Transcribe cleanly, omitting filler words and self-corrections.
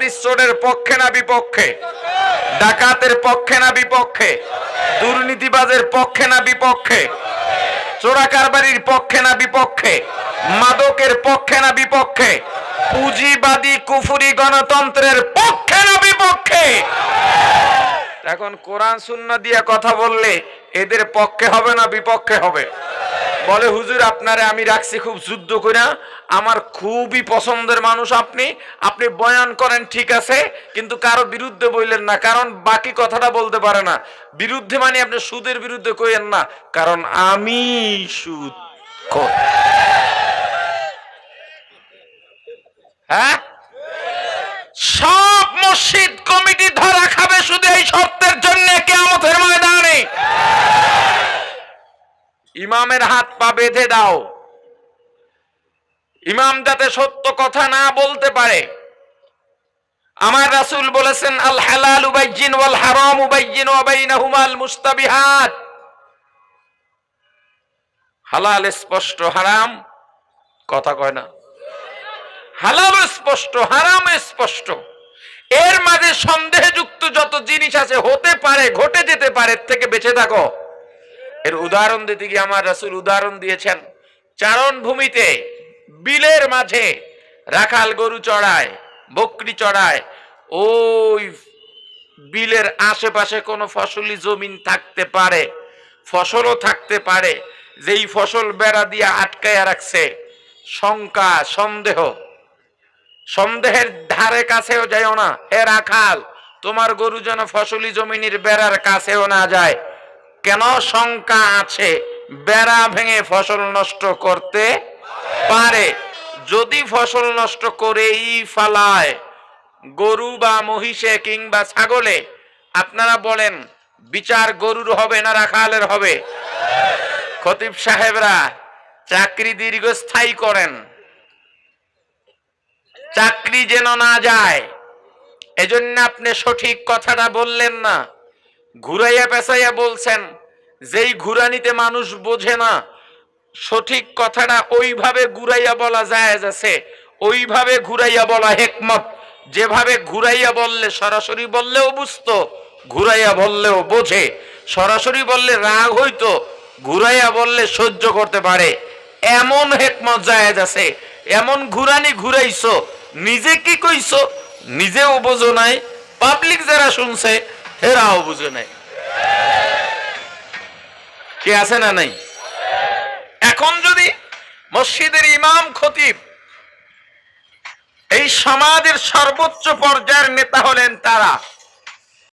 চাঁদাবাজি চোরের পক্ষে না বিপক্ষে? ডাকাতের পক্ষে না বিপক্ষে? দুর্নীতিবাজের পক্ষে না বিপক্ষে? চোরাকারবারির পক্ষে না বিপক্ষে? মাদকের পক্ষে না বিপক্ষে? পুঁজিবাদী কুফরি গণতন্ত্রের পক্ষে না বিপক্ষে? এখন কোরআন সুন্নাহ দিয়ে কথা বললে এদের পক্ষে হবে না বিপক্ষে হবে? বলে হুজুর আপনারে আমি রাখছি খুব যুদ্ধ কইরা, আমার খুবই পছন্দের মানুষ আপনি, আপনি বয়ান করেন ঠিক আছে, কিন্তু কারো বিরুদ্ধে বললেন না, কারণ বাকি কথাটা বলতে পারে না। বিরুদ্ধে মানে আপনি সুদের বিরুদ্ধে কইেন না, কারণ আমি সুদ খোর। হ্যাঁ, সব মসজিদ কমিটি ধরা খাবে শুধু এই শর্তের জন্য কিয়ামতের ময়দানে। ইমামের হাত পা বেঁধে দাও, ইমাম যাতে সত্য কথা না বলতে পারে। আমার রাসূল বলেছেন আল হালালু বাইয়িন ওয়াল হারামু বাইয়িন ওয়া বাইনাহুমাল মুস্তাবিহাত। হালাল স্পষ্ট, হারাম কথা কয় না। হালাল স্পষ্ট, হারাম স্পষ্ট, এর মাঝে সন্দেহযুক্ত যত জিনিস আছে হতে পারে, ঘটে যেতে পারে, এর থেকে বেঁচে থাকো। এর উদাহরণ দিতে গিয়ে আমার রাসূল উদাহরণ দিয়েছেন, চারণ ভূমিতে বিলের মাঝে রাখাল গরু চড়ায়, বকরি চড়ায়, ওই বিলের আশেপাশে কোনো ফসলি জমিন থাকতে পারে, ফসলও থাকতে পারে, যেই ফসল বেড়া দিয়ে আটকায়া রাখছে। শঙ্কা, সন্দেহ, সন্দেহের ধারে কাছেও যাইও না। এ রাখাল, তোমার গরু যেন ফসলি জমিনের বেড়ার কাছেও না যায়। কেন? শঙ্কা আছে বেড়া ভেঙে ফসল নষ্ট করতে পারে। যদি ফসল নষ্ট করেই ফালায়, গরু বা মহিষে কিংবা ছাগলে, আপনারা বলেন বিচার গরুর হবে না রাখালের হবে? খতিব সাহেবরা চাকরি দীর্ঘস্থায়ী করেন, চাকরি যেন না যায়, এজন্য আপনি সঠিক কথাটা বললেন না, ঘুরাইয়া পেঁচাইয়া বলছেন। যেই ঘুরানিতে মানুষ বোঝে না, সঠিক কথাটা ওইভাবে ঘুরাইয়া বলা জায়েজ আছে, ওইভাবে ঘুরাইয়া বলা হিকমত। যেভাবে ঘুরাইয়া বললে সরাসরি বললেও বুঝতো, ঘুরাইয়া বললেও বোঝে। সরাসরি বললে রাগ হইতো, ঘুরাইয়া বললে সহ্য করতে পারে, এমন হিকমত জায়েজ আছে। এমন ঘুরানি ঘুরাইছো, নিজে কি কইছো নিজেও বোঝো নাই, পাবলিক যারা শুনছে এরাও বুঝে নাই। কে আছে না নাই? এখন যদি মসজিদের ইমাম খতিব এই সমাজের সর্বোচ্চ পর্যায়ের নেতা হলেন তারা,